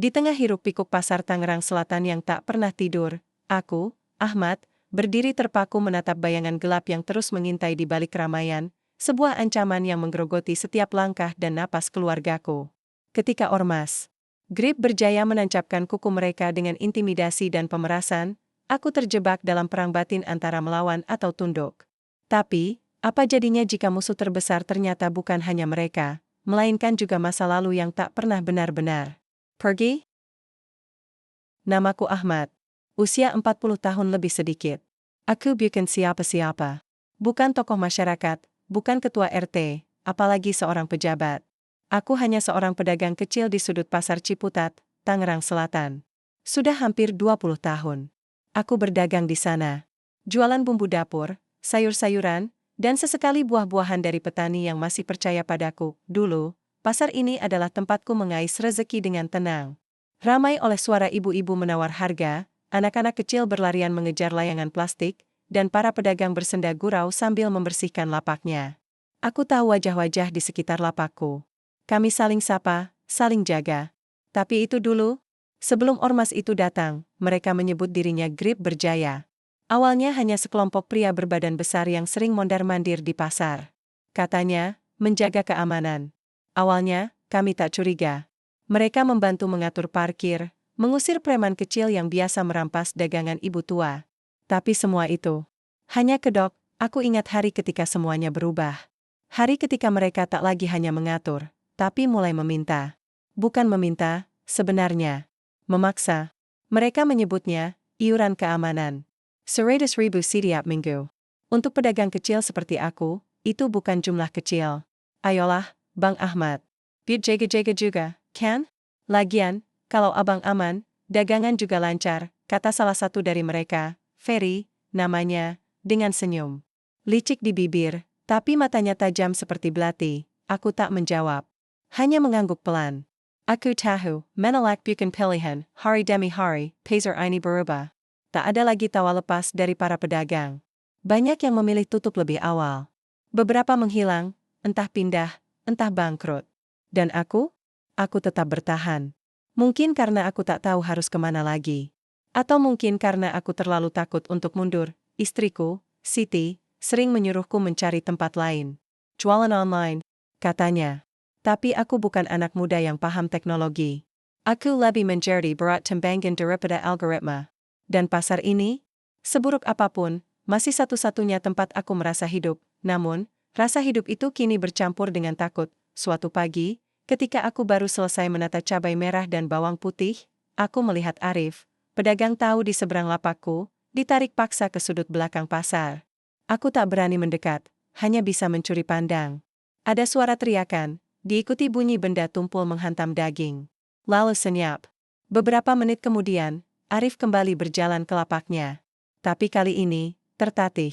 Di tengah hiruk-pikuk pasar Tangerang Selatan yang tak pernah tidur, aku, Ahmad, berdiri terpaku menatap bayangan gelap yang terus mengintai di balik keramaian, sebuah ancaman yang menggerogoti setiap langkah dan napas keluargaku. Ketika ormas Grip berjaya menancapkan kuku mereka dengan intimidasi dan pemerasan, aku terjebak dalam perang batin antara melawan atau tunduk. Tapi, apa jadinya jika musuh terbesar ternyata bukan hanya mereka, melainkan juga masa lalu yang tak pernah benar-benar pergi? Namaku Ahmad. Usia 40 tahun lebih sedikit. Aku bukan siapa-siapa. Bukan tokoh masyarakat, bukan ketua RT, apalagi seorang pejabat. Aku hanya seorang pedagang kecil di sudut pasar Ciputat, Tangerang Selatan. Sudah hampir 20 tahun. Aku berdagang di sana. Jualan bumbu dapur, sayur-sayuran, dan sesekali buah-buahan dari petani yang masih percaya padaku. Dulu, pasar ini adalah tempatku mengais rezeki dengan tenang. Ramai oleh suara ibu-ibu menawar harga, anak-anak kecil berlarian mengejar layangan plastik, dan para pedagang bersenda gurau sambil membersihkan lapaknya. Aku tahu wajah-wajah di sekitar lapakku. Kami saling sapa, saling jaga. Tapi itu dulu, sebelum ormas itu datang, mereka menyebut dirinya Grip Berjaya. Awalnya hanya sekelompok pria berbadan besar yang sering mondar-mandir di pasar. Katanya, menjaga keamanan. Awalnya, kami tak curiga. Mereka membantu mengatur parkir, mengusir preman kecil yang biasa merampas dagangan ibu tua. Tapi semua itu hanya kedok. Aku ingat hari ketika semuanya berubah. Hari ketika mereka tak lagi hanya mengatur, tapi mulai meminta. Bukan meminta, sebenarnya memaksa. Mereka menyebutnya iuran keamanan. 100.000 setiap minggu. Untuk pedagang kecil seperti aku, itu bukan jumlah kecil. Ayolah, Bang Ahmad. Biar jaga-jaga juga, kan? Lagian, kalau abang aman, dagangan juga lancar, kata salah satu dari mereka, Ferry, namanya, dengan senyum licik di bibir, tapi matanya tajam seperti belati. Aku tak menjawab. Hanya mengangguk pelan. Aku tahu, menolak bukan pilihan, hari demi hari, pasar ini berubah. Tak ada lagi tawa lepas dari para pedagang. Banyak yang memilih tutup lebih awal. Beberapa menghilang, entah pindah, entah bangkrut. Dan aku? Aku tetap bertahan. Mungkin karena aku tak tahu harus kemana lagi. Atau mungkin karena aku terlalu takut untuk mundur. Istriku, Siti, sering menyuruhku mencari tempat lain. Jualan online, katanya. Tapi aku bukan anak muda yang paham teknologi. Aku lebih menjadi berat tembangan daripada algoritma. Dan pasar ini, seburuk apapun, masih satu-satunya tempat aku merasa hidup. Namun, rasa hidup itu kini bercampur dengan takut. Suatu pagi, ketika aku baru selesai menata cabai merah dan bawang putih, aku melihat Arif, pedagang tahu di seberang lapakku, ditarik paksa ke sudut belakang pasar. Aku tak berani mendekat, hanya bisa mencuri pandang. Ada suara teriakan, diikuti bunyi benda tumpul menghantam daging. Lalu senyap. Beberapa menit kemudian, Arif kembali berjalan ke lapaknya. Tapi kali ini, tertatih.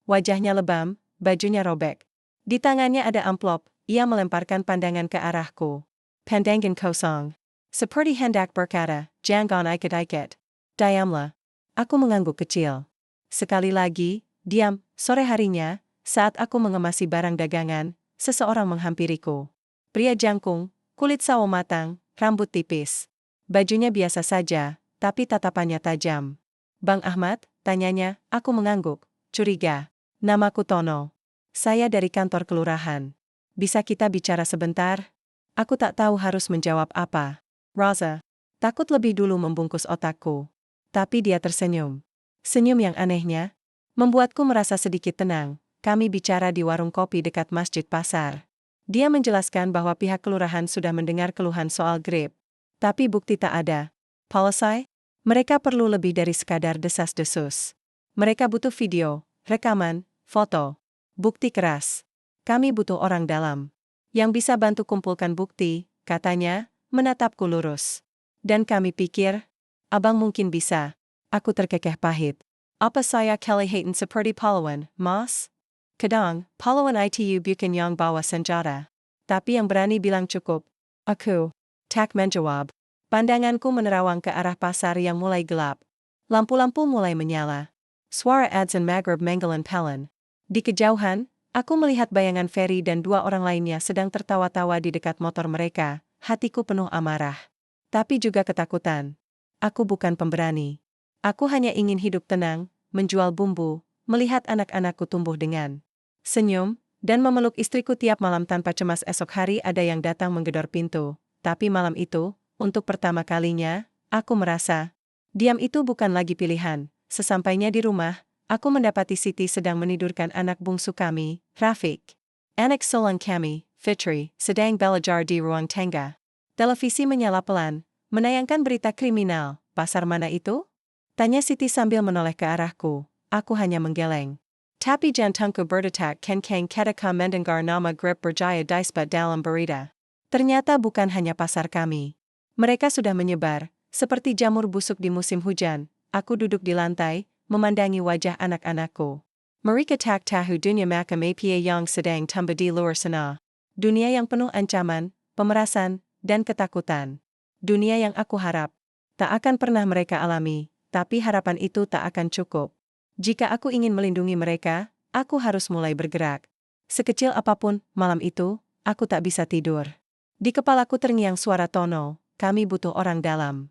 Wajahnya lebam, bajunya robek. Di tangannya ada amplop, ia melemparkan pandangan ke arahku. Pandangan kosong. Seperti hendak berkata, jangan ikut-ikut. Diamlah. Aku mengangguk kecil. Sekali lagi, diam. Sore harinya, saat aku mengemasi barang dagangan, seseorang menghampiriku. Pria jangkung, kulit sawo matang, rambut tipis. Bajunya biasa saja, tapi tatapannya tajam. Bang Ahmad, tanyanya, aku mengangguk, curiga. Namaku Tono. Saya dari kantor kelurahan. Bisa kita bicara sebentar? Aku tak tahu harus menjawab apa. Rosa. Takut lebih dulu membungkus otakku. Tapi dia tersenyum. Senyum yang anehnya membuatku merasa sedikit tenang. Kami bicara di warung kopi dekat masjid pasar. Dia menjelaskan bahwa pihak kelurahan sudah mendengar keluhan soal Grip. Tapi bukti tak ada. Policy? Mereka perlu lebih dari sekadar desas-desus. Mereka butuh video, rekaman, foto, bukti keras. Kami butuh orang dalam yang bisa bantu kumpulkan bukti, katanya, menatapku lurus. Dan kami pikir, abang mungkin bisa. Aku terkekeh pahit. Apa saya kelihatan seperti pahlawan, Mas? Kadang, pahlawan itu bukan yang bawa senjata. Tapi yang berani bilang cukup. Aku tak menjawab. Pandanganku menerawang ke arah pasar yang mulai gelap. Lampu-lampu mulai menyala. Suara adzan maghrib menggelan pelan. Di kejauhan, aku melihat bayangan Ferry dan dua orang lainnya sedang tertawa-tawa di dekat motor mereka. Hatiku penuh amarah. tapi juga ketakutan. Aku bukan pemberani. Aku hanya ingin hidup tenang, menjual bumbu, melihat anak-anakku tumbuh dengan senyum, dan memeluk istriku tiap malam tanpa cemas esok hari ada yang datang menggedor pintu. Tapi malam itu, untuk pertama kalinya, aku merasa diam itu bukan lagi pilihan. Sesampainya di rumah, aku mendapati Siti sedang menidurkan anak bungsu kami, Rafiq. Anak sulung kami, Fitri, sedang belajar di ruang tangga. Televisi menyala pelan, menayangkan berita kriminal. Pasar mana itu? Tanya Siti sambil menoleh ke arahku. Aku hanya menggeleng. Tapi jantungku berdetak kencang ketika mendengar nama Grip berjaya disebut dalam berita. Ternyata bukan hanya pasar kami. Mereka sudah menyebar, seperti jamur busuk di musim hujan. Aku duduk di lantai, memandangi wajah anak-anakku. Mereka tak tahu dunia macam apa yang sedang tumbuh di luar sana. Dunia yang penuh ancaman, pemerasan, dan ketakutan. Dunia yang aku harap tak akan pernah mereka alami, tapi harapan itu tak akan cukup. Jika aku ingin melindungi mereka, aku harus mulai bergerak. Sekecil apapun, malam itu, aku tak bisa tidur. Di kepalaku terngiang suara Tono, kami butuh orang dalam.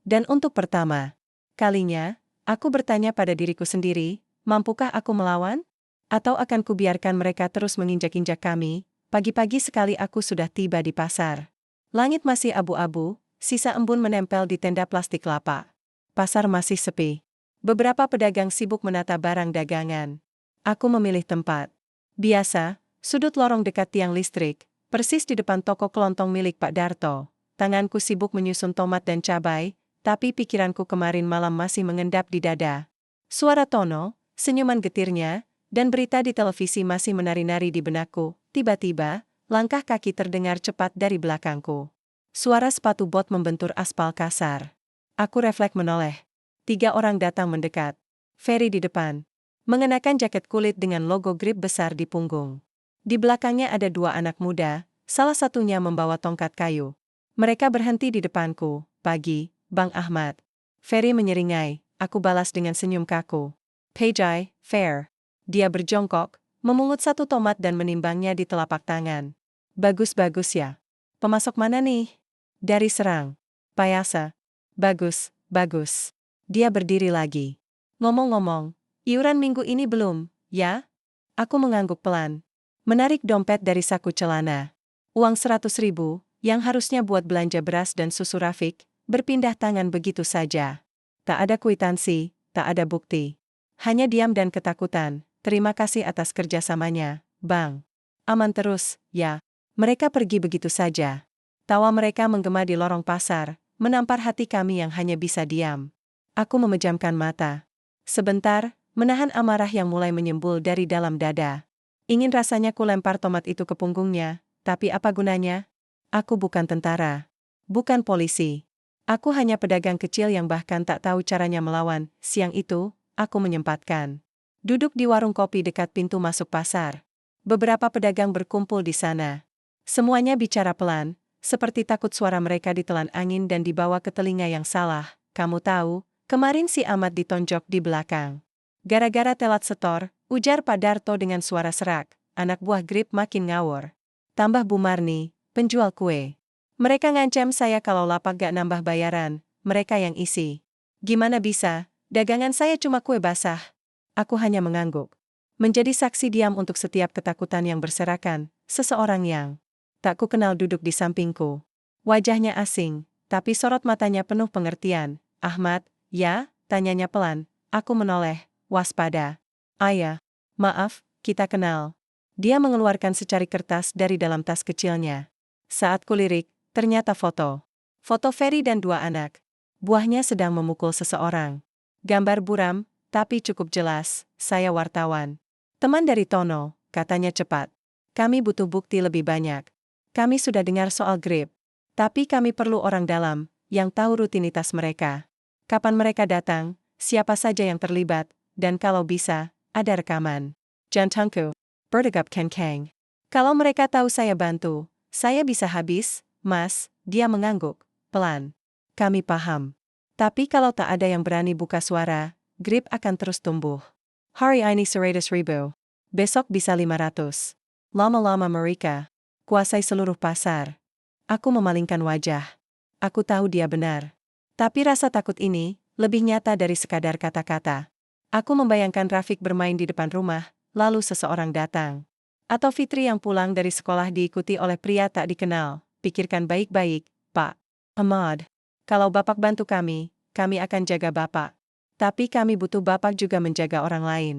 Dan untuk pertama kalinya, aku bertanya pada diriku sendiri, mampukah aku melawan? Atau akan kubiarkan mereka terus menginjak-injak kami? Pagi-pagi sekali aku sudah tiba di pasar. Langit masih abu-abu, sisa embun menempel di tenda plastik lapak. Pasar masih sepi. Beberapa pedagang sibuk menata barang dagangan. Aku memilih tempat biasa, sudut lorong dekat tiang listrik, persis di depan toko kelontong milik Pak Darto. Tanganku sibuk menyusun tomat dan cabai, tapi pikiranku kemarin malam masih mengendap di dada. Suara Tono, senyuman getirnya, dan berita di televisi masih menari-nari di benakku. Tiba-tiba, langkah kaki terdengar cepat dari belakangku. Suara sepatu bot membentur aspal kasar. Aku refleks menoleh. 3 orang datang mendekat. Ferry di depan, mengenakan jaket kulit dengan logo Grip besar di punggung. Di belakangnya ada 2 anak muda, salah satunya membawa tongkat kayu. Mereka berhenti di depanku. Pagi, Bang Ahmad. Ferry menyeringai, aku balas dengan senyum kaku. Pejai, fair. Dia berjongkok, memungut 1 tomat dan menimbangnya di telapak tangan. Bagus-bagus ya. Pemasok mana nih? Dari Serang. Payasa. Bagus, bagus. Dia berdiri lagi. Ngomong-ngomong, iuran minggu ini belum, ya? Aku mengangguk pelan. Menarik dompet dari saku celana. Uang 100.000, yang harusnya buat belanja beras dan susu Rafiq, berpindah tangan begitu saja. Tak ada kwitansi, tak ada bukti. Hanya diam dan ketakutan. Terima kasih atas kerjasamanya, Bang. Aman terus, ya. Mereka pergi begitu saja. Tawa mereka menggema di lorong pasar, menampar hati kami yang hanya bisa diam. Aku memejamkan mata. Sebentar, menahan amarah yang mulai menyembul dari dalam dada. Ingin rasanya ku lempar tomat itu ke punggungnya, tapi apa gunanya? Aku bukan tentara. Bukan polisi. Aku hanya pedagang kecil yang bahkan tak tahu caranya melawan. Siang itu, aku menyempatkan duduk di warung kopi dekat pintu masuk pasar. Beberapa pedagang berkumpul di sana. Semuanya bicara pelan, seperti takut suara mereka ditelan angin dan dibawa ke telinga yang salah. Kamu tahu, kemarin si Ahmad ditonjok di belakang. Gara-gara telat setor, ujar Pak Darto dengan suara serak. Anak buah Grip makin ngawur. Tambah Bu Marni, penjual kue. Mereka ngancam saya kalau lapak gak nambah bayaran, mereka yang isi. Gimana bisa, dagangan saya cuma kue basah. Aku hanya mengangguk. Menjadi saksi diam untuk setiap ketakutan yang berserakan, seseorang yang tak ku kenal duduk di sampingku. Wajahnya asing, tapi sorot matanya penuh pengertian. Ahmad, ya? Tanyanya pelan. Aku menoleh, waspada. Ayah, maaf, kita kenal. Dia mengeluarkan secari kertas dari dalam tas kecilnya. Saat kulirik, ternyata foto. Foto Ferry dan 2 anak. Buahnya sedang memukul seseorang. Gambar buram, tapi cukup jelas. Saya wartawan. Teman dari Tono, katanya cepat. Kami butuh bukti lebih banyak. Kami sudah dengar soal Grip. Tapi kami perlu orang dalam, yang tahu rutinitas mereka. Kapan mereka datang, siapa saja yang terlibat, dan kalau bisa, ada rekaman. Jantungku berdegap kencang. Kalau mereka tahu saya bantu, saya bisa habis, Mas. Dia mengangguk pelan. Kami paham. Tapi kalau tak ada yang berani buka suara, Grip akan terus tumbuh. Hari ini 100.000. Besok bisa 500. Lama-lama mereka kuasai seluruh pasar. Aku memalingkan wajah. Aku tahu dia benar. Tapi rasa takut ini lebih nyata dari sekadar kata-kata. Aku membayangkan Rafiq bermain di depan rumah, lalu seseorang datang. Atau Fitri yang pulang dari sekolah diikuti oleh pria tak dikenal. Pikirkan baik-baik, Pak Ahmad. Kalau Bapak bantu kami akan jaga Bapak. Tapi kami butuh Bapak juga menjaga orang lain.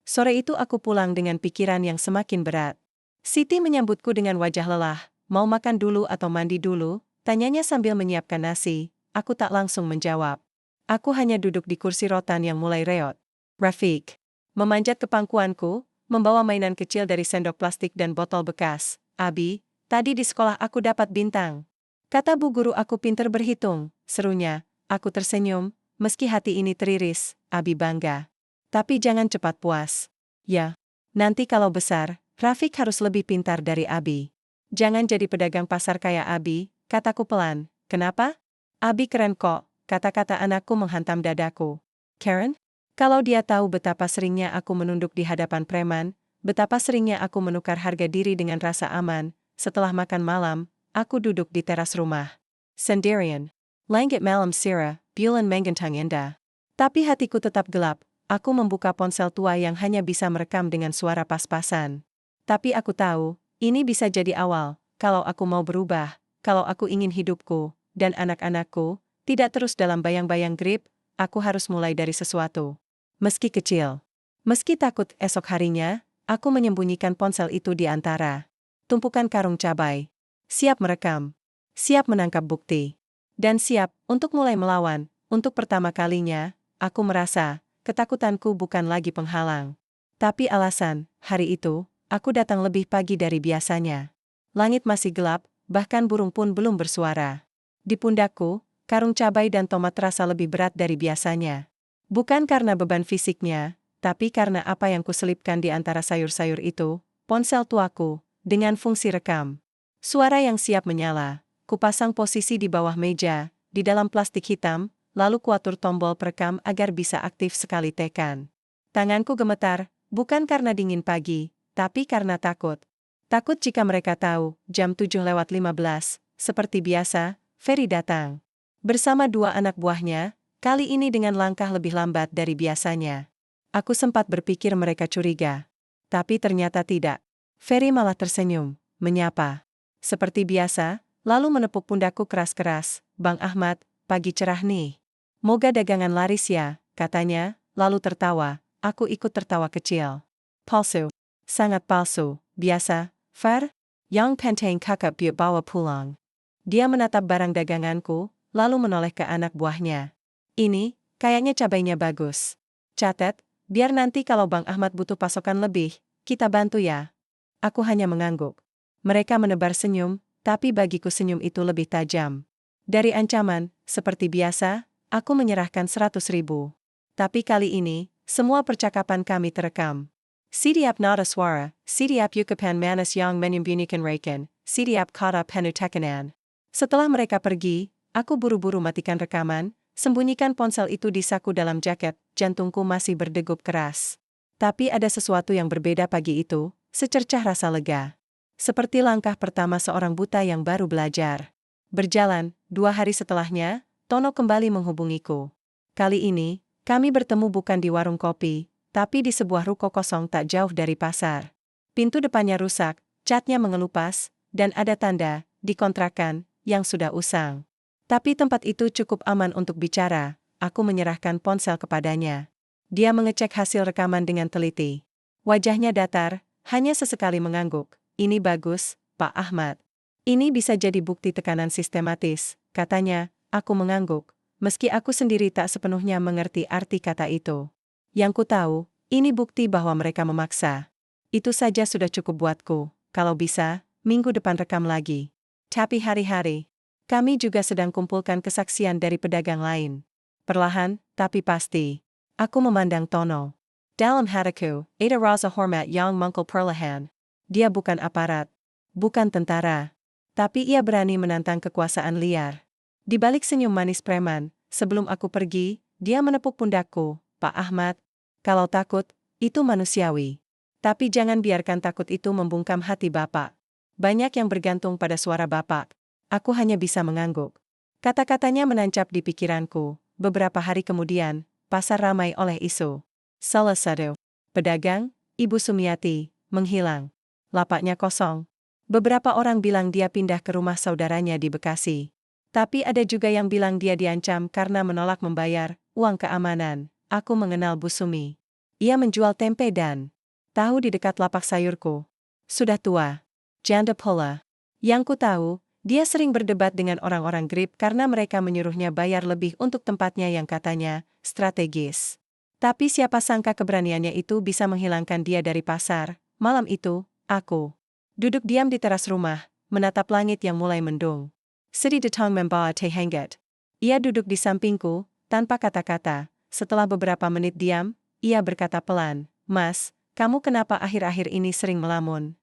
Sore itu aku pulang dengan pikiran yang semakin berat. Siti menyambutku dengan wajah lelah. Mau makan dulu atau mandi dulu? Tanyanya sambil menyiapkan nasi. Aku tak langsung menjawab. Aku hanya duduk di kursi rotan yang mulai reot. Rafiq memanjat ke pangkuanku, membawa mainan kecil dari sendok plastik dan botol bekas. Abi, tadi di sekolah aku dapat bintang. Kata bu guru aku pinter berhitung, serunya. Aku tersenyum, meski hati ini teriris. Abi bangga. Tapi jangan cepat puas. Ya, nanti kalau besar, Rafiq harus lebih pintar dari Abi. Jangan jadi pedagang pasar kayak Abi, kataku pelan. Kenapa? Abi keren kok, kata-kata anakku menghantam dadaku. Karen? Kalau dia tahu betapa seringnya aku menunduk di hadapan preman, betapa seringnya aku menukar harga diri dengan rasa aman, setelah makan malam, aku duduk di teras rumah. Sendirian. Langit malam sirah, bulan menggentang indah. Tapi hatiku tetap gelap, aku membuka ponsel tua yang hanya bisa merekam dengan suara pas-pasan. Tapi aku tahu, ini bisa jadi awal, kalau aku mau berubah, kalau aku ingin hidupku, dan anak-anakku, tidak terus dalam bayang-bayang grip, aku harus mulai dari sesuatu. Meski kecil. Meski takut esok harinya, aku menyembunyikan ponsel itu di antara tumpukan karung cabai. Siap merekam. Siap menangkap bukti. Dan siap untuk mulai melawan. Untuk pertama kalinya, aku merasa ketakutanku bukan lagi penghalang. Tapi alasan, hari itu, aku datang lebih pagi dari biasanya. Langit masih gelap, bahkan burung pun belum bersuara. Di pundakku, karung cabai dan tomat terasa lebih berat dari biasanya. Bukan karena beban fisiknya, tapi karena apa yang kuselipkan di antara sayur-sayur itu, ponsel tuaku, dengan fungsi rekam. Suara yang siap menyala, kupasang posisi di bawah meja, di dalam plastik hitam, lalu kuatur tombol perekam agar bisa aktif sekali tekan. Tanganku gemetar, bukan karena dingin pagi, tapi karena takut. Takut jika mereka tahu, jam 7:15, seperti biasa, Ferry datang. Bersama dua anak buahnya, kali ini dengan langkah lebih lambat dari biasanya. Aku sempat berpikir mereka curiga. Tapi ternyata tidak. Ferry malah tersenyum, menyapa. Seperti biasa, lalu menepuk pundakku keras-keras. Bang Ahmad, pagi cerah nih. Moga dagangan laris ya, katanya, lalu tertawa. Aku ikut tertawa kecil. Palsu. Sangat palsu, biasa, Far? Yang penting kakak biar bawa pulang. Dia menatap barang daganganku, lalu menoleh ke anak buahnya. Ini, kayaknya cabainya bagus. Catat, biar nanti kalau Bang Ahmad butuh pasokan lebih, kita bantu ya. Aku hanya mengangguk. Mereka menebar senyum, tapi bagiku senyum itu lebih tajam. Dari ancaman, seperti biasa, aku menyerahkan 100.000. Tapi kali ini, semua percakapan kami terekam. Setiap nada suara, setiap ucapan manis yang menyembunyikan raikan, setiap kata penuh tekanan. Setelah mereka pergi, aku buru-buru matikan rekaman, sembunyikan ponsel itu di saku dalam jaket, jantungku masih berdegup keras. Tapi ada sesuatu yang berbeda pagi itu, secercah rasa lega. Seperti langkah pertama seorang buta yang baru belajar. Berjalan, 2 hari setelahnya, Tono kembali menghubungiku. Kali ini, kami bertemu bukan di warung kopi, tapi di sebuah ruko kosong tak jauh dari pasar. Pintu depannya rusak, catnya mengelupas, dan ada tanda, dikontrakan, yang sudah usang. Tapi tempat itu cukup aman untuk bicara, aku menyerahkan ponsel kepadanya. Dia mengecek hasil rekaman dengan teliti. Wajahnya datar, hanya sesekali mengangguk. Ini bagus, Pak Ahmad. Ini bisa jadi bukti tekanan sistematis, katanya. Aku mengangguk, meski aku sendiri tak sepenuhnya mengerti arti kata itu. Yang ku tahu, ini bukti bahwa mereka memaksa. Itu saja sudah cukup buatku, kalau bisa, minggu depan rekam lagi. Tapi hari-hari, kami juga sedang kumpulkan kesaksian dari pedagang lain. Perlahan, tapi pasti. Aku memandang Tono. Dalam hatiku, ada rasa hormat yang mengkul perlahan. Dia bukan aparat. Bukan tentara. Tapi ia berani menantang kekuasaan liar. Di balik senyum manis preman, sebelum aku pergi, dia menepuk pundakku. Pak Ahmad, kalau takut, itu manusiawi. Tapi jangan biarkan takut itu membungkam hati Bapak. Banyak yang bergantung pada suara Bapak. Aku hanya bisa mengangguk. Kata-katanya menancap di pikiranku. Beberapa hari kemudian, pasar ramai oleh isu. Salah satu pedagang, Ibu Sumiati, menghilang. Lapaknya kosong. Beberapa orang bilang dia pindah ke rumah saudaranya di Bekasi. Tapi ada juga yang bilang dia diancam karena menolak membayar uang keamanan. Aku mengenal Bu Sumi. Ia menjual tempe dan tahu di dekat lapak sayurku. Sudah tua. Janda pula. Yang ku tahu, dia sering berdebat dengan orang-orang Grip karena mereka menyuruhnya bayar lebih untuk tempatnya yang katanya strategis. Tapi siapa sangka keberaniannya itu bisa menghilangkan dia dari pasar. Malam itu, aku duduk diam di teras rumah, menatap langit yang mulai mendung. Sedih datang membawa teh hangat. Ia duduk di sampingku, tanpa kata-kata. Setelah beberapa menit diam, ia berkata pelan, "Mas, kamu kenapa akhir-akhir ini sering melamun?"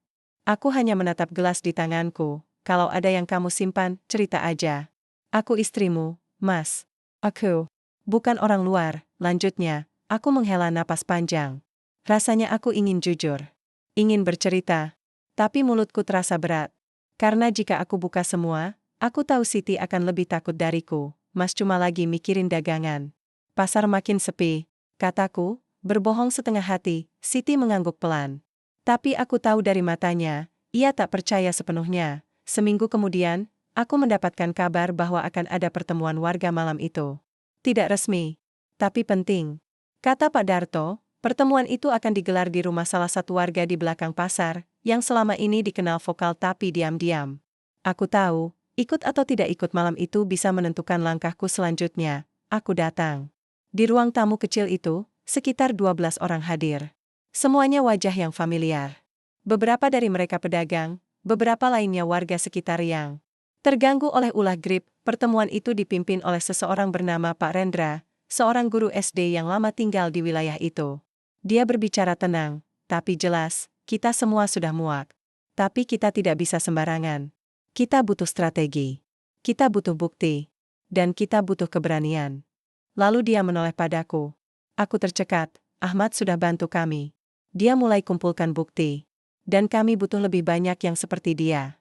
Aku hanya menatap gelas di tanganku. Kalau ada yang kamu simpan, cerita aja. Aku istrimu, Mas. Aku bukan orang luar, lanjutnya. Aku menghela napas panjang. Rasanya aku ingin jujur. Ingin bercerita. Tapi mulutku terasa berat. Karena jika aku buka semua, aku tahu Siti akan lebih takut dariku. Mas cuma lagi mikirin dagangan. Pasar makin sepi, kataku, berbohong setengah hati. Siti mengangguk pelan. Tapi aku tahu dari matanya, ia tak percaya sepenuhnya. Seminggu kemudian, aku mendapatkan kabar bahwa akan ada pertemuan warga malam itu. Tidak resmi, tapi penting. Kata Pak Darto, pertemuan itu akan digelar di rumah salah satu warga di belakang pasar, yang selama ini dikenal vokal tapi diam-diam. Aku tahu, ikut atau tidak ikut malam itu bisa menentukan langkahku selanjutnya. Aku datang. Di ruang tamu kecil itu, sekitar 12 orang hadir. Semuanya wajah yang familiar. Beberapa dari mereka pedagang, beberapa lainnya warga sekitar yang terganggu oleh ulah Grip. Pertemuan itu dipimpin oleh seseorang bernama Pak Rendra, seorang guru SD yang lama tinggal di wilayah itu. Dia berbicara tenang, tapi jelas, kita semua sudah muak. Tapi kita tidak bisa sembarangan. Kita butuh strategi. Kita butuh bukti. Dan kita butuh keberanian. Lalu dia menoleh padaku. Aku tercekat, Ahmad sudah bantu kami. Dia mulai kumpulkan bukti. Dan kami butuh lebih banyak yang seperti dia.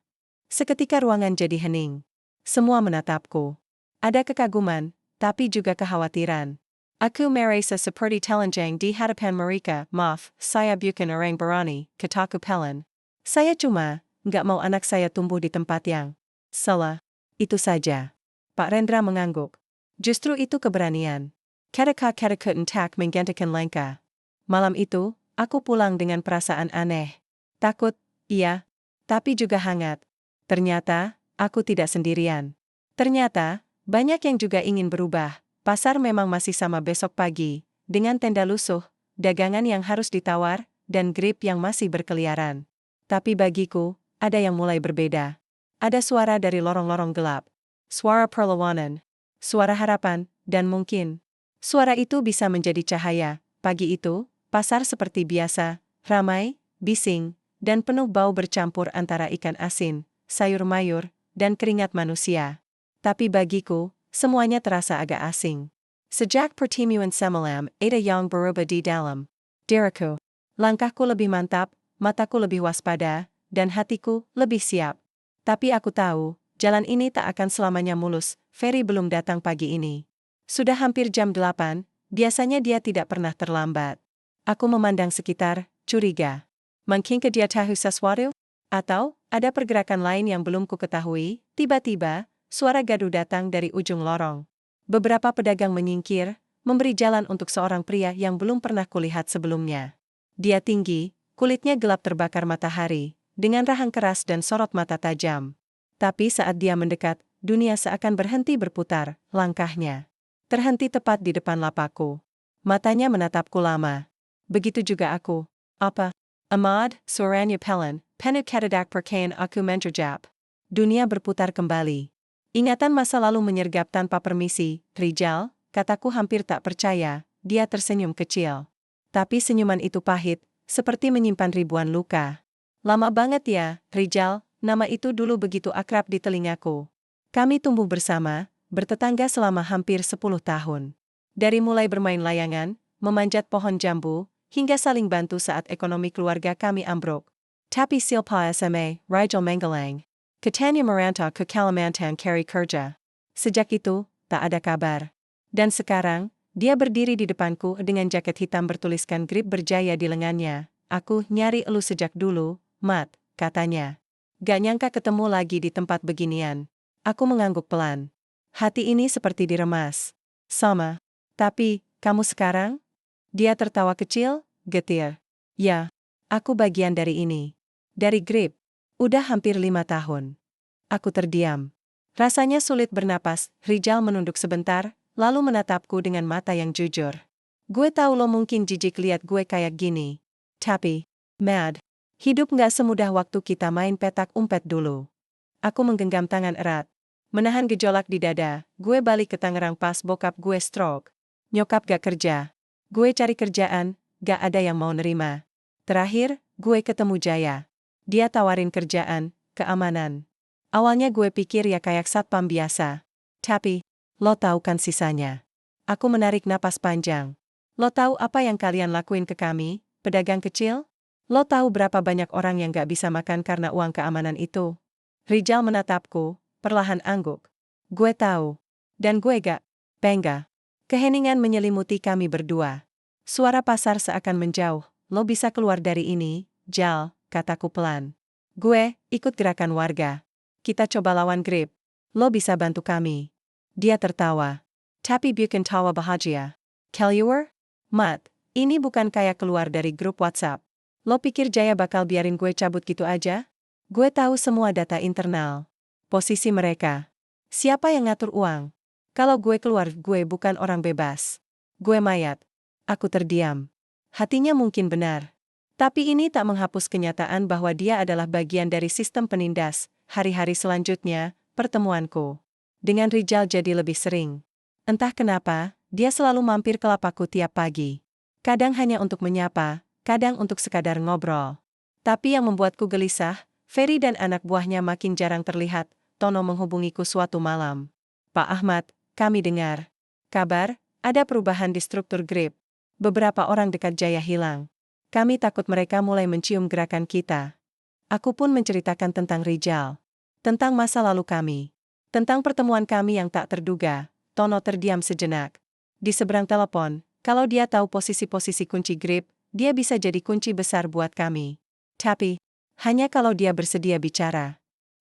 Seketika ruangan jadi hening. Semua menatapku. Ada kekaguman, tapi juga kekhawatiran. Aku merasa seperti telanjang di hadapan mereka. Maaf, saya bukan orang berani, kataku pelan. Saya cuma nggak mau anak saya tumbuh di tempat yang salah. Itu saja. Pak Rendra mengangguk. Justru itu keberanian. Kata-kata entak menggantikan langkah. Malam itu, aku pulang dengan perasaan aneh. Takut, iya, tapi juga hangat. Ternyata, aku tidak sendirian. Ternyata, banyak yang juga ingin berubah. Pasar memang masih sama besok pagi, dengan tenda lusuh, dagangan yang harus ditawar, dan Grip yang masih berkeliaran. Tapi bagiku, ada yang mulai berbeda. Ada suara dari lorong-lorong gelap. Suara perlawanan. Suara harapan, dan mungkin suara itu bisa menjadi cahaya. Pagi itu, pasar seperti biasa, ramai, bising, dan penuh bau bercampur antara ikan asin, sayur mayur, dan keringat manusia. Tapi bagiku, semuanya terasa agak asing. Sejak pertemuan semalam, ada yang berubah di dalam diriku. Langkahku lebih mantap, mataku lebih waspada, dan hatiku lebih siap. Tapi aku tahu, jalan ini tak akan selamanya mulus. Ferry belum datang pagi ini. Sudah hampir jam 8, biasanya dia tidak pernah terlambat. Aku memandang sekitar, curiga. Mungkin dia tahu sesuatu? Atau, ada pergerakan lain yang belum ku ketahui? Tiba-tiba, suara gaduh datang dari ujung lorong. Beberapa pedagang menyingkir, memberi jalan untuk seorang pria yang belum pernah kulihat sebelumnya. Dia tinggi, kulitnya gelap terbakar matahari, dengan rahang keras dan sorot mata tajam. Tapi saat dia mendekat, dunia seakan berhenti berputar, langkahnya terhenti tepat di depan lapakku. Matanya menatapku lama. Begitu juga aku. Apa? Ahmad, suaranya pelan, penuh katadak perkayaan aku menjerjap. Dunia berputar kembali. Ingatan masa lalu menyergap tanpa permisi. Rijal, kataku hampir tak percaya, dia tersenyum kecil. Tapi senyuman itu pahit, seperti menyimpan ribuan luka. Lama banget ya, Rijal, nama itu dulu begitu akrab di telingaku. Kami tumbuh bersama, bertetangga selama hampir 10 tahun. Dari mulai bermain layangan, memanjat pohon jambu, hingga saling bantu saat ekonomi keluarga kami ambruk. Tapi Silpa SMA, Rijal Menggalang. Katanya merantau ke Kalimantan cari kerja. Sejak itu, tak ada kabar. Dan sekarang, dia berdiri di depanku dengan jaket hitam bertuliskan Grip berjaya di lengannya. Aku nyari elu sejak dulu, Matt, katanya. Gak nyangka ketemu lagi di tempat beginian. Aku mengangguk pelan. Hati ini seperti diremas. Sama. Tapi, kamu sekarang? Dia tertawa kecil, getir. Ya, aku bagian dari ini. Dari Grip. Udah hampir 5 tahun. Aku terdiam. Rasanya sulit bernapas. Rijal menunduk sebentar, lalu menatapku dengan mata yang jujur. Gue tahu lo mungkin jijik liat gue kayak gini. Tapi, Mad, hidup gak semudah waktu kita main petak umpet dulu. Aku menggenggam tangan erat. Menahan gejolak di dada, gue balik ke Tangerang pas bokap gue stroke. Nyokap gak kerja. Gue cari kerjaan, gak ada yang mau nerima. Terakhir, gue ketemu Jaya. Dia tawarin kerjaan, keamanan. Awalnya gue pikir ya kayak satpam biasa. Tapi, lo tahu kan sisanya. Aku menarik napas panjang. Lo tahu apa yang kalian lakuin ke kami, pedagang kecil? Lo tahu berapa banyak orang yang gak bisa makan karena uang keamanan itu? Rijal menatapku, perlahan angguk. Gue tahu. Dan gue gak bangga. Keheningan menyelimuti kami berdua. Suara pasar seakan menjauh. Lo bisa keluar dari ini, Jal, kataku pelan. Gue ikut gerakan warga. Kita coba lawan Grip. Lo bisa bantu kami. Dia tertawa. Tapi bukan tawa bahagia. Keluar? Matt, ini bukan kayak keluar dari grup WhatsApp. Lo pikir Jaya bakal biarin gue cabut gitu aja? Gue tahu semua data internal. Posisi mereka. Siapa yang ngatur uang? Kalau gue keluar, gue bukan orang bebas. Gue mayat. Aku terdiam. Hatinya mungkin benar. Tapi ini tak menghapus kenyataan bahwa dia adalah bagian dari sistem penindas. Hari-hari selanjutnya, pertemuanku dengan Rijal jadi lebih sering. Entah kenapa, dia selalu mampir ke lapakku tiap pagi. Kadang hanya untuk menyapa, kadang untuk sekadar ngobrol. Tapi yang membuatku gelisah, Ferry dan anak buahnya makin jarang terlihat. Tono menghubungiku suatu malam. Pak Ahmad, kami dengar kabar, ada perubahan di struktur Grip. Beberapa orang dekat Jaya hilang. Kami takut mereka mulai mencium gerakan kita. Aku pun menceritakan tentang Rijal. Tentang masa lalu kami. Tentang pertemuan kami yang tak terduga. Tono terdiam sejenak. Di seberang telepon, kalau dia tahu posisi-posisi kunci Grip, dia bisa jadi kunci besar buat kami. Tapi, hanya kalau dia bersedia bicara.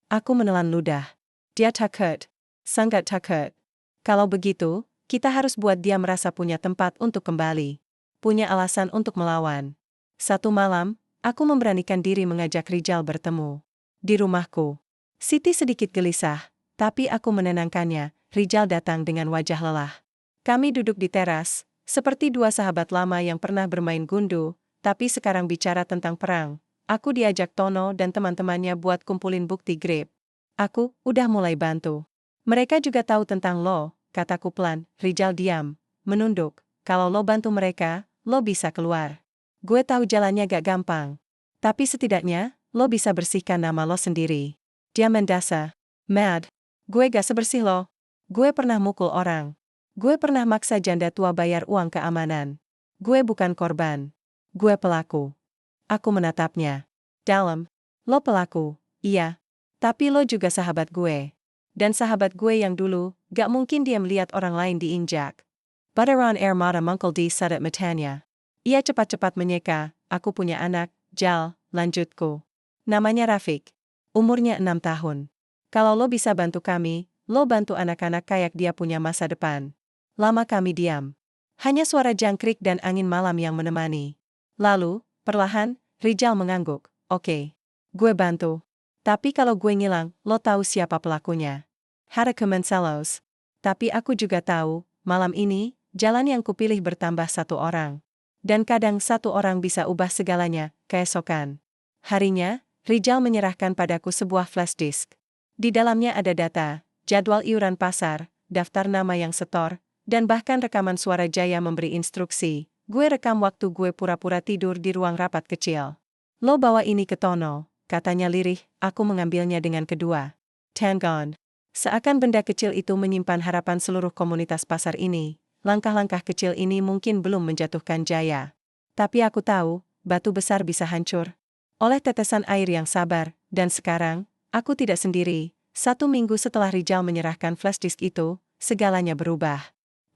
Aku menelan ludah. Dia takut. Sangat takut. Kalau begitu, kita harus buat dia merasa punya tempat untuk kembali. Punya alasan untuk melawan. Satu malam, aku memberanikan diri mengajak Rijal bertemu. Di rumahku. Siti sedikit gelisah, tapi aku menenangkannya. Rijal datang dengan wajah lelah. Kami duduk di teras, seperti dua sahabat lama yang pernah bermain gundu, tapi sekarang bicara tentang perang. Aku diajak Tono dan teman-temannya buat kumpulin bukti Grip. Aku udah mulai bantu. Mereka juga tahu tentang lo, kataku pelan. Rijal diam, menunduk. Kalau lo bantu mereka, lo bisa keluar. Gue tahu jalannya gak gampang. Tapi setidaknya, lo bisa bersihkan nama lo sendiri. Dia mendasa. Mad. Gue gak sebersih lo. Gue pernah mukul orang. Gue pernah maksa janda tua bayar uang keamanan. Gue bukan korban. Gue pelaku. Aku menatapnya. Dalam. Lo pelaku, iya. Tapi lo juga sahabat gue. Dan sahabat gue yang dulu, gak mungkin dia melihat orang lain diinjak. Badaran air mata mengkel di sadat matanya. Ia cepat-cepat menyeka. Aku punya anak, Jal, lanjutku. Namanya Rafiq. Umurnya 6 tahun. Kalau lo bisa bantu kami, lo bantu anak-anak kayak dia punya masa depan. Lama kami diam. Hanya suara jangkrik dan angin malam yang menemani. Lalu, perlahan, Rijal mengangguk. Oke. Gue bantu. Tapi kalau gue ngilang, lo tahu siapa pelakunya. Harake Mensalos. Tapi aku juga tahu, malam ini, jalan yang kupilih bertambah satu orang. Dan kadang satu orang bisa ubah segalanya, keesokan. Harinya, Rijal menyerahkan padaku sebuah flash disk. Di dalamnya ada data, jadwal iuran pasar, daftar nama yang setor, dan bahkan rekaman suara Jaya memberi instruksi. Gue rekam waktu gue pura-pura tidur di ruang rapat kecil. Lo bawa ini ke Tono. Katanya lirih, aku mengambilnya dengan kedua tangan. Seakan benda kecil itu menyimpan harapan seluruh komunitas pasar ini. Langkah-langkah kecil ini mungkin belum menjatuhkan Jaya. Tapi aku tahu, batu besar bisa hancur oleh tetesan air yang sabar, dan sekarang, aku tidak sendiri. 1 minggu setelah Rijal menyerahkan flash disk itu, segalanya berubah.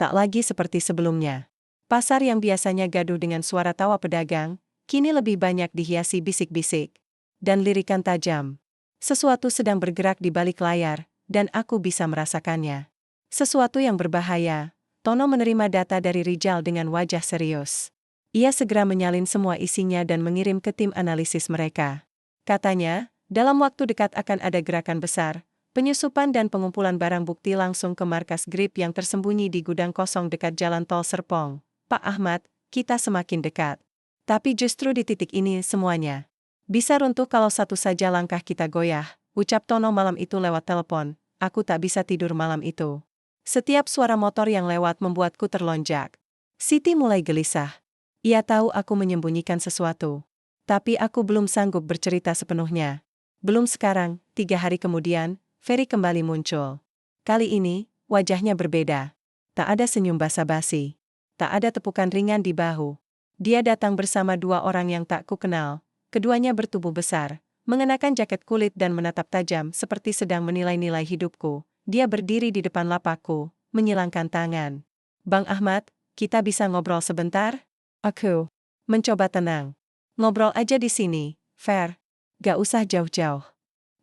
Tak lagi seperti sebelumnya. Pasar yang biasanya gaduh dengan suara tawa pedagang, kini lebih banyak dihiasi bisik-bisik dan lirikan tajam. Sesuatu sedang bergerak di balik layar, dan aku bisa merasakannya. Sesuatu yang berbahaya. Tono menerima data dari Rijal dengan wajah serius. Ia segera menyalin semua isinya dan mengirim ke tim analisis mereka. Katanya, dalam waktu dekat akan ada gerakan besar, penyusupan dan pengumpulan barang bukti langsung ke markas Grip yang tersembunyi di gudang kosong dekat Jalan Tol Serpong. Pak Ahmad, kita semakin dekat. Tapi justru di titik ini semuanya bisa runtuh kalau satu saja langkah kita goyah, ucap Tono malam itu lewat telepon. Aku tak bisa tidur malam itu. Setiap suara motor yang lewat membuatku terlonjak. Siti mulai gelisah. Ia tahu aku menyembunyikan sesuatu. Tapi aku belum sanggup bercerita sepenuhnya. Belum sekarang, 3 hari kemudian, Ferry kembali muncul. Kali ini, wajahnya berbeda. Tak ada senyum basa-basi. Tak ada tepukan ringan di bahu. Dia datang bersama 2 orang yang tak kukenal. Keduanya bertubuh besar, mengenakan jaket kulit dan menatap tajam seperti sedang menilai-nilai hidupku. Dia berdiri di depan lapakku, menyilangkan tangan. Bang Ahmad, kita bisa ngobrol sebentar? Aku mencoba tenang. Ngobrol aja di sini, Fer. Gak usah jauh-jauh.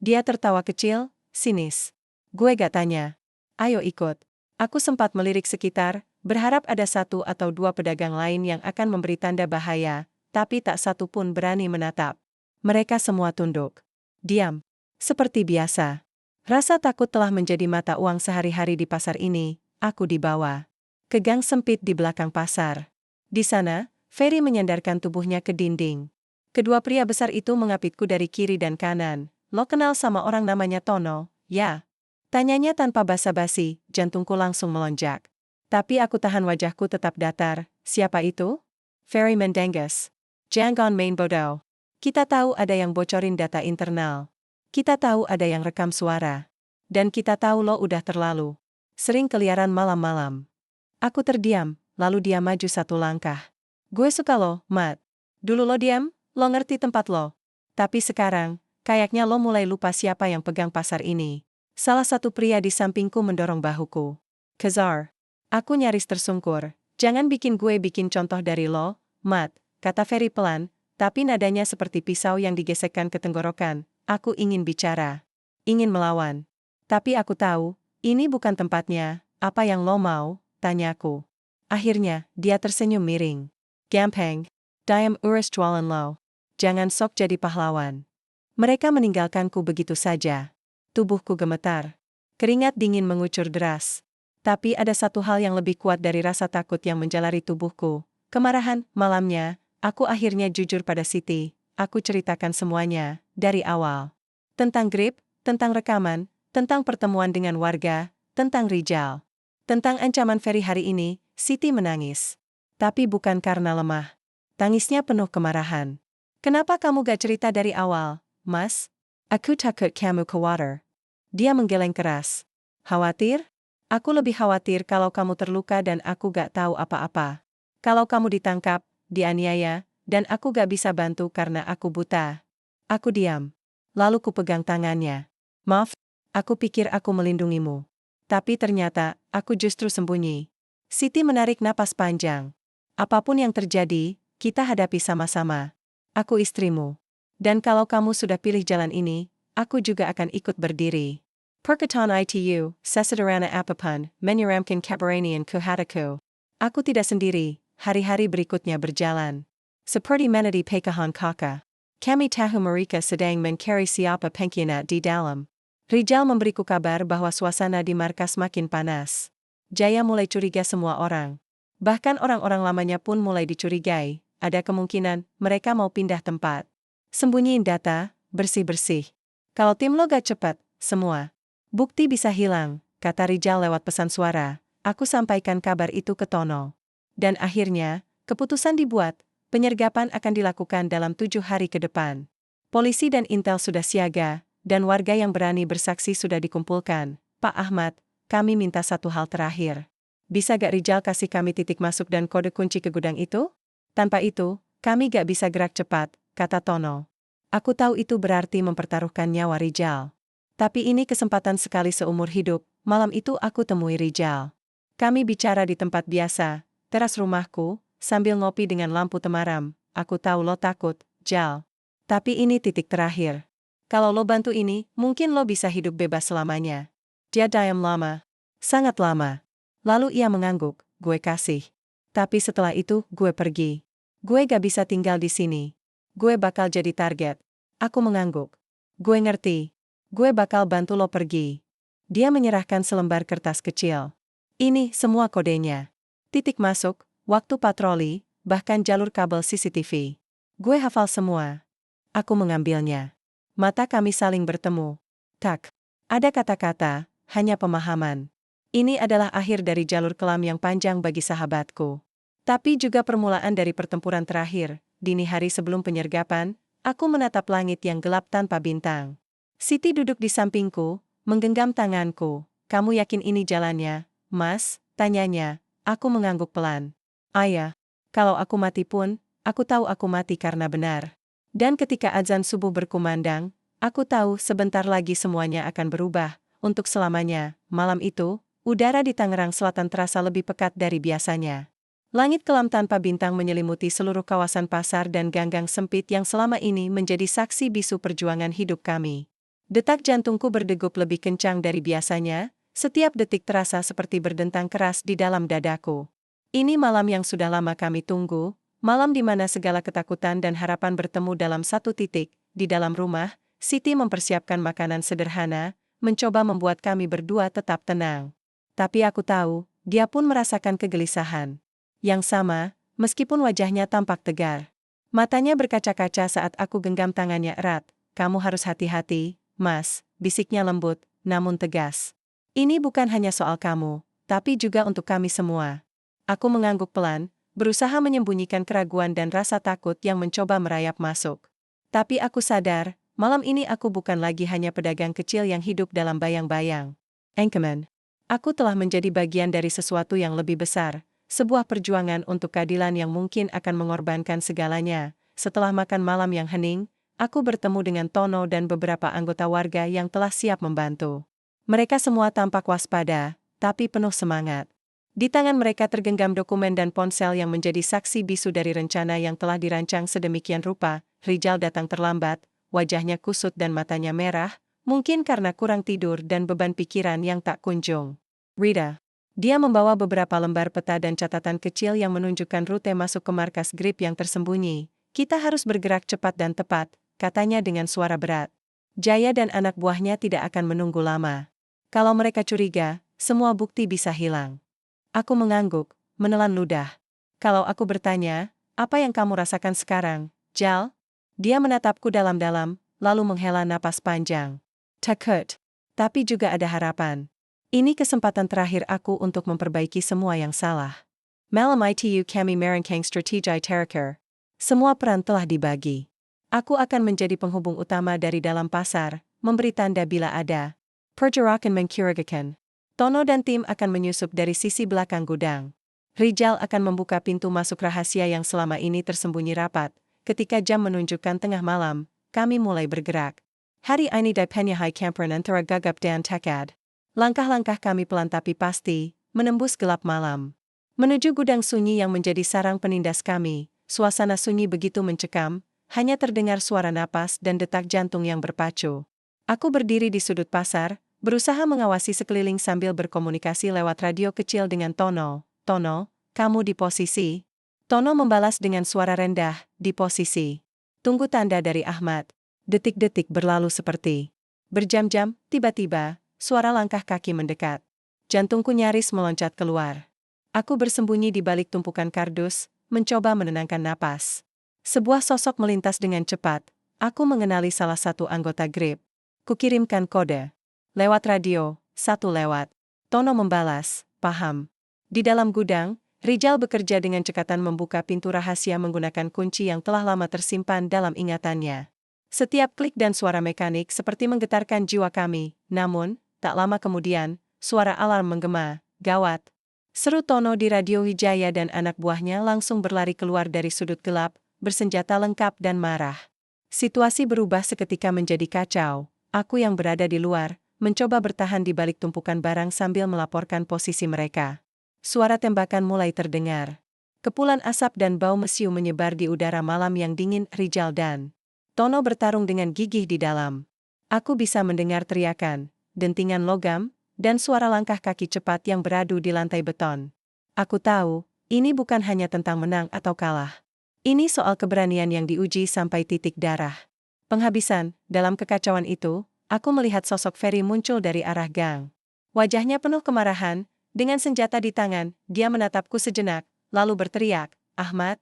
Dia tertawa kecil, sinis. Gue gak tanya. Ayo ikut. Aku sempat melirik sekitar, berharap ada 1 atau 2 pedagang lain yang akan memberi tanda bahaya, tapi tak satu pun berani menatap. Mereka semua tunduk. Diam. Seperti biasa. Rasa takut telah menjadi mata uang sehari-hari di pasar ini. Aku dibawa ke gang sempit di belakang pasar. Di sana, Ferry menyandarkan tubuhnya ke dinding. Kedua pria besar itu mengapitku dari kiri dan kanan. Lo kenal sama orang namanya Tono, ya? Tanyanya tanpa basa-basi, jantungku langsung melonjak. Tapi aku tahan, wajahku tetap datar. Siapa itu? Ferry Mendengas. Jangan main bodoh. Kita tahu ada yang bocorin data internal. Kita tahu ada yang rekam suara. Dan kita tahu lo udah terlalu sering keliaran malam-malam. Aku terdiam, lalu dia maju 1 langkah. Gue suka lo, Matt. Dulu lo diam, lo ngerti tempat lo. Tapi sekarang, kayaknya lo mulai lupa siapa yang pegang pasar ini. Salah satu pria di sampingku mendorong bahuku. Kezar. Aku nyaris tersungkur. Jangan bikin gue bikin contoh dari lo, Matt, kata Ferry pelan, tapi nadanya seperti pisau yang digesekkan ke tenggorokan. Aku ingin bicara. Ingin melawan. Tapi aku tahu, ini bukan tempatnya. Apa yang lo mau? Tanyaku. Akhirnya, dia tersenyum miring. Gampang. Diam urus jualan lo. Jangan sok jadi pahlawan. Mereka meninggalkanku begitu saja. Tubuhku gemetar. Keringat dingin mengucur deras. Tapi ada satu hal yang lebih kuat dari rasa takut yang menjalari tubuhku. Kemarahan. Malamnya, aku akhirnya jujur pada Siti. Aku ceritakan semuanya, dari awal. Tentang Grip, tentang rekaman, tentang pertemuan dengan warga, tentang Rijal. Tentang ancaman Ferry hari ini. Siti menangis. Tapi bukan karena lemah. Tangisnya penuh kemarahan. Kenapa kamu gak cerita dari awal, Mas? Aku takut kamu khawatir. Dia menggeleng keras. Khawatir? Aku lebih khawatir kalau kamu terluka dan aku gak tahu apa-apa. Kalau kamu ditangkap, dianiaya, dan aku gak bisa bantu karena aku buta. Aku diam. Lalu ku pegang tangannya. Maaf, aku pikir aku melindungimu. Tapi ternyata, aku justru sembunyi. Siti menarik napas panjang. Apapun yang terjadi, kita hadapi sama-sama. Aku istrimu. Dan kalau kamu sudah pilih jalan ini, aku juga akan ikut berdiri. Perkataan itu, sesederhana apapun, menyeramkan keberanian ku hatiku. Aku tidak sendiri, hari-hari berikutnya berjalan. Seperti menadi pekahan kakak. Kami tahu mereka sedang mencari siapa pengkhianat di dalam. Rijal memberiku kabar bahwa suasana di markas makin panas. Jaya mulai curiga semua orang. Bahkan orang-orang lamanya pun mulai dicurigai. Ada kemungkinan mereka mau pindah tempat. Sembunyiin data, bersih-bersih. Kalau tim lo gak cepat, semua bukti bisa hilang, kata Rijal lewat pesan suara. Aku sampaikan kabar itu ke Tono. Dan akhirnya, keputusan dibuat. Penyergapan akan dilakukan dalam 7 hari ke depan. Polisi dan intel sudah siaga, dan warga yang berani bersaksi sudah dikumpulkan. Pak Ahmad, kami minta satu hal terakhir. Bisa gak Rijal kasih kami titik masuk dan kode kunci ke gudang itu? Tanpa itu, kami gak bisa gerak cepat, kata Tono. Aku tahu itu berarti mempertaruhkan nyawa Rijal. Tapi ini kesempatan sekali seumur hidup. Malam itu aku temui Rijal. Kami bicara di tempat biasa, teras rumahku, sambil ngopi dengan lampu temaram. Aku tahu lo takut, Jal. Tapi ini titik terakhir. Kalau lo bantu ini, mungkin lo bisa hidup bebas selamanya. Dia diam lama. Sangat lama. Lalu ia mengangguk, gue kasih. Tapi setelah itu, gue pergi. Gue gak bisa tinggal di sini. Gue bakal jadi target. Aku mengangguk. Gue ngerti. Gue bakal bantu lo pergi. Dia menyerahkan selembar kertas kecil. Ini semua kodenya. Titik masuk, waktu patroli, bahkan jalur kabel CCTV. Gue hafal semua. Aku mengambilnya. Mata kami saling bertemu. Tak. Ada kata-kata, hanya pemahaman. Ini adalah akhir dari jalur kelam yang panjang bagi sahabatku. Tapi juga permulaan dari pertempuran terakhir. Dini hari sebelum penyergapan, aku menatap langit yang gelap tanpa bintang. Siti duduk di sampingku, menggenggam tanganku. Kamu yakin ini jalannya, Mas? Tanyanya. Aku mengangguk pelan. Ayah, kalau aku mati pun, aku tahu aku mati karena benar. Dan ketika azan subuh berkumandang, aku tahu sebentar lagi semuanya akan berubah, untuk selamanya. Malam itu, udara di Tangerang Selatan terasa lebih pekat dari biasanya. Langit kelam tanpa bintang menyelimuti seluruh kawasan pasar dan ganggang sempit yang selama ini menjadi saksi bisu perjuangan hidup kami. Detak jantungku berdegup lebih kencang dari biasanya, setiap detik terasa seperti berdentang keras di dalam dadaku. Ini malam yang sudah lama kami tunggu, malam di mana segala ketakutan dan harapan bertemu dalam satu titik. Di dalam rumah, Siti mempersiapkan makanan sederhana, mencoba membuat kami berdua tetap tenang. Tapi aku tahu, dia pun merasakan kegelisahan. Yang sama, meskipun wajahnya tampak tegar. Matanya berkaca-kaca saat aku genggam tangannya erat. Kamu harus hati-hati, Mas, bisiknya lembut, namun tegas. Ini bukan hanya soal kamu, tapi juga untuk kami semua. Aku mengangguk pelan, berusaha menyembunyikan keraguan dan rasa takut yang mencoba merayap masuk. Tapi aku sadar, malam ini aku bukan lagi hanya pedagang kecil yang hidup dalam bayang-bayang. Anchorman, aku telah menjadi bagian dari sesuatu yang lebih besar, sebuah perjuangan untuk keadilan yang mungkin akan mengorbankan segalanya. Setelah makan malam yang hening, aku bertemu dengan Tono dan beberapa anggota warga yang telah siap membantu. Mereka semua tampak waspada, tapi penuh semangat. Di tangan mereka tergenggam dokumen dan ponsel yang menjadi saksi bisu dari rencana yang telah dirancang sedemikian rupa. Rijal datang terlambat, wajahnya kusut dan matanya merah, mungkin karena kurang tidur dan beban pikiran yang tak kunjung. Rita. Dia membawa beberapa lembar peta dan catatan kecil yang menunjukkan rute masuk ke markas grip yang tersembunyi. Kita harus bergerak cepat dan tepat, katanya dengan suara berat. Jaya dan anak buahnya tidak akan menunggu lama. Kalau mereka curiga, semua bukti bisa hilang. Aku mengangguk, menelan ludah. Kalau aku bertanya, apa yang kamu rasakan sekarang, Jal? Dia menatapku dalam-dalam, lalu menghela napas panjang. Takut. Tapi juga ada harapan. Ini kesempatan terakhir aku untuk memperbaiki semua yang salah. Malam itu kami merancang strategi terakhir. Semua peran telah dibagi. Aku akan menjadi penghubung utama dari dalam pasar, memberi tanda bila ada pergerakan mencurigakan. Tono dan tim akan menyusup dari sisi belakang gudang. Rijal akan membuka pintu masuk rahasia yang selama ini tersembunyi rapat. Ketika jam menunjukkan tengah malam, kami mulai bergerak. Hari ini dipenuhi high camperan antara gagap dan tekad. Langkah-langkah kami pelan tapi pasti, menembus gelap malam. Menuju gudang sunyi yang menjadi sarang penindas kami, suasana sunyi begitu mencekam, hanya terdengar suara napas dan detak jantung yang berpacu. Aku berdiri di sudut pasar, berusaha mengawasi sekeliling sambil berkomunikasi lewat radio kecil dengan Tono. Tono, kamu di posisi? Tono membalas dengan suara rendah, di posisi. Tunggu tanda dari Ahmad. Detik-detik berlalu seperti berjam-jam, tiba-tiba, suara langkah kaki mendekat. Jantungku nyaris meloncat keluar. Aku bersembunyi di balik tumpukan kardus, mencoba menenangkan napas. Sebuah sosok melintas dengan cepat. Aku mengenali salah satu anggota grip. Kukirimkan kode. Lewat radio, 1 lewat. Tono membalas, paham. Di dalam gudang, Rijal bekerja dengan cekatan membuka pintu rahasia menggunakan kunci yang telah lama tersimpan dalam ingatannya. Setiap klik dan suara mekanik seperti menggetarkan jiwa kami, namun, tak lama kemudian, suara alarm menggema, gawat. Seru Tono di radio. Wijaya dan anak buahnya langsung berlari keluar dari sudut gelap, bersenjata lengkap dan marah. Situasi berubah seketika menjadi kacau. Aku yang berada di luar, mencoba bertahan di balik tumpukan barang sambil melaporkan posisi mereka. Suara tembakan mulai terdengar. Kepulan asap dan bau mesiu menyebar di udara malam yang dingin. Rijal dan Tono bertarung dengan gigih di dalam. Aku bisa mendengar teriakan, dentingan logam, dan suara langkah kaki cepat yang beradu di lantai beton. Aku tahu, ini bukan hanya tentang menang atau kalah. Ini soal keberanian yang diuji sampai titik darah. Penghabisan, dalam kekacauan itu, aku melihat sosok Ferry muncul dari arah gang. Wajahnya penuh kemarahan, dengan senjata di tangan, dia menatapku sejenak, lalu berteriak, "Ahmad,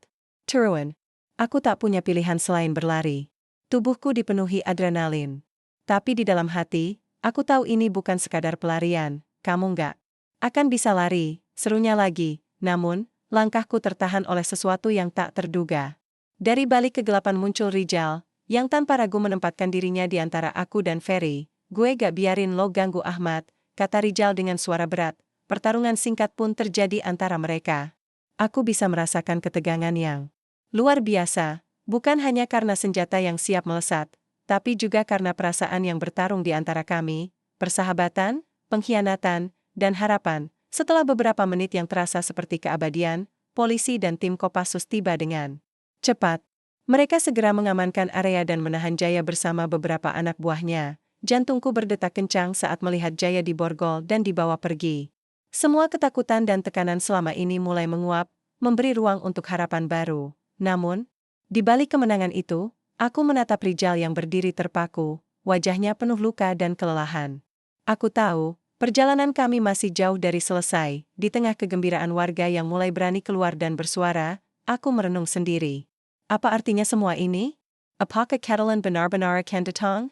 turun." Aku tak punya pilihan selain berlari. Tubuhku dipenuhi adrenalin. Tapi di dalam hati, aku tahu ini bukan sekadar pelarian. "Kamu nggak akan bisa lari," serunya lagi. Namun, langkahku tertahan oleh sesuatu yang tak terduga. Dari balik kegelapan muncul Rijal, yang tanpa ragu menempatkan dirinya di antara aku dan Ferry. "Gue gak biarin lo ganggu Ahmad," kata Rijal dengan suara berat. Pertarungan singkat pun terjadi antara mereka. Aku bisa merasakan ketegangan yang luar biasa, bukan hanya karena senjata yang siap melesat, tapi juga karena perasaan yang bertarung di antara kami, persahabatan, pengkhianatan, dan harapan. Setelah beberapa menit yang terasa seperti keabadian, polisi dan tim Kopassus tiba dengan cepat. Mereka segera mengamankan area dan menahan Jaya bersama beberapa anak buahnya. Jantungku berdetak kencang saat melihat Jaya diborgol dan dibawa pergi. Semua ketakutan dan tekanan selama ini mulai menguap, memberi ruang untuk harapan baru. Namun, di balik kemenangan itu, aku menatap Rijal yang berdiri terpaku, wajahnya penuh luka dan kelelahan. Aku tahu, perjalanan kami masih jauh dari selesai. Di tengah kegembiraan warga yang mulai berani keluar dan bersuara, aku merenung sendiri. Apa artinya semua ini? Apakah Catalan benar-benar akan datang?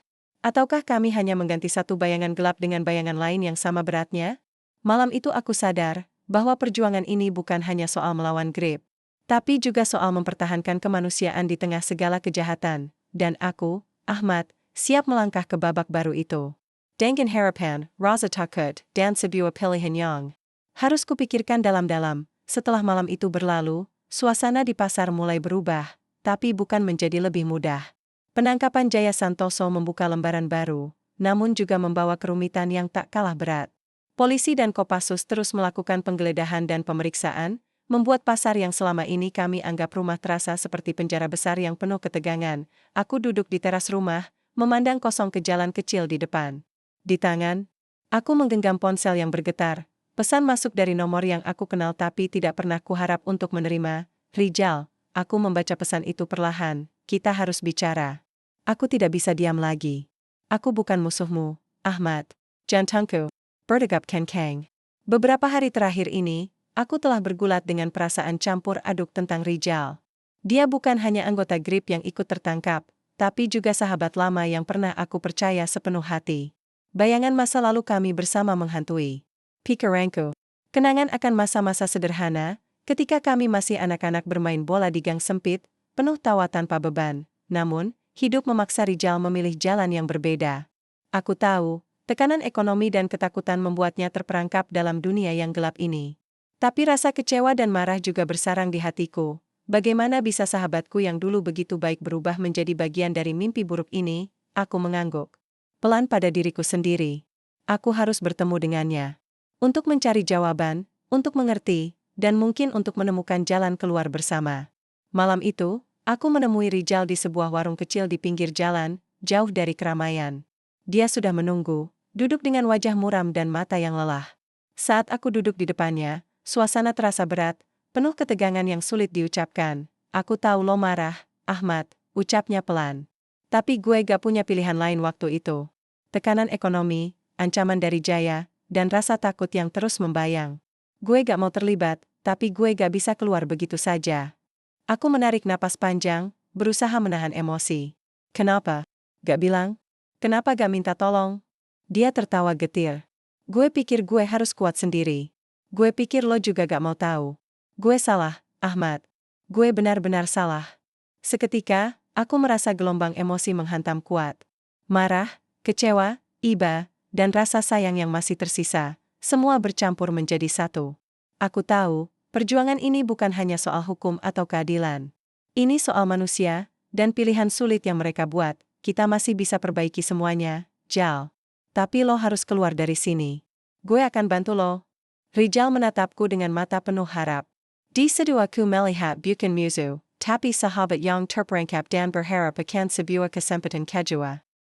Ataukah kami hanya mengganti satu bayangan gelap dengan bayangan lain yang sama beratnya? Malam itu aku sadar bahwa perjuangan ini bukan hanya soal melawan Grip, tapi juga soal mempertahankan kemanusiaan di tengah segala kejahatan. Dan aku, Ahmad, siap melangkah ke babak baru itu. Dengan harapan, rasa takut, dan sebuah pilihan yang harus kupikirkan dalam-dalam. Setelah malam itu berlalu, suasana di pasar mulai berubah, tapi bukan menjadi lebih mudah. Penangkapan Jaya Santoso membuka lembaran baru, namun juga membawa kerumitan yang tak kalah berat. Polisi dan Kopassus terus melakukan penggeledahan dan pemeriksaan, membuat pasar yang selama ini kami anggap rumah terasa seperti penjara besar yang penuh ketegangan. Aku duduk di teras rumah, memandang kosong ke jalan kecil di depan. Di tangan, aku menggenggam ponsel yang bergetar. Pesan masuk dari nomor yang aku kenal tapi tidak pernah kuharap untuk menerima. "Rijal," aku membaca pesan itu perlahan, "kita harus bicara. Aku tidak bisa diam lagi. Aku bukan musuhmu, Ahmad." Jantungku berdegup kencang. Beberapa hari terakhir ini, aku telah bergulat dengan perasaan campur aduk tentang Rijal. Dia bukan hanya anggota Grip yang ikut tertangkap, tapi juga sahabat lama yang pernah aku percaya sepenuh hati. Bayangan masa lalu kami bersama menghantui pikiranku. Kenangan akan masa-masa sederhana, ketika kami masih anak-anak bermain bola di gang sempit, penuh tawa tanpa beban. Namun, hidup memaksa Rijal memilih jalan yang berbeda. Aku tahu, tekanan ekonomi dan ketakutan membuatnya terperangkap dalam dunia yang gelap ini. Tapi rasa kecewa dan marah juga bersarang di hatiku. Bagaimana bisa sahabatku yang dulu begitu baik berubah menjadi bagian dari mimpi buruk ini? Aku mengangguk pelan pada diriku sendiri. Aku harus bertemu dengannya. Untuk mencari jawaban, untuk mengerti, dan mungkin untuk menemukan jalan keluar bersama. Malam itu, aku menemui Rijal di sebuah warung kecil di pinggir jalan, jauh dari keramaian. Dia sudah menunggu, duduk dengan wajah muram dan mata yang lelah. Saat aku duduk di depannya, suasana terasa berat, penuh ketegangan yang sulit diucapkan. "Aku tahu lo marah, Ahmad," ucapnya pelan. "Tapi gue gak punya pilihan lain waktu itu." Tekanan ekonomi, ancaman dari Jaya, dan rasa takut yang terus membayang. Gue gak mau terlibat, tapi gue gak bisa keluar begitu saja. Aku menarik napas panjang, berusaha menahan emosi. "Kenapa? Gak bilang? Kenapa gak minta tolong?" Dia tertawa getir. "Gue pikir gue harus kuat sendiri. Gue pikir lo juga gak mau tahu. Gue salah, Ahmad. Gue benar-benar salah." Seketika, aku merasa gelombang emosi menghantam kuat. Marah, kecewa, iba, dan rasa sayang yang masih tersisa, semua bercampur menjadi satu. Aku tahu, perjuangan ini bukan hanya soal hukum atau keadilan. Ini soal manusia, dan pilihan sulit yang mereka buat. Kita masih bisa perbaiki semuanya, Jal. Tapi lo harus keluar dari sini. Gue akan bantu lo. Rijal menatapku dengan mata penuh harap. Di situ aku melihat bukan musuh, tapi sahabat yang terperangkap dan berharap akan sebuah kesempatan kedua.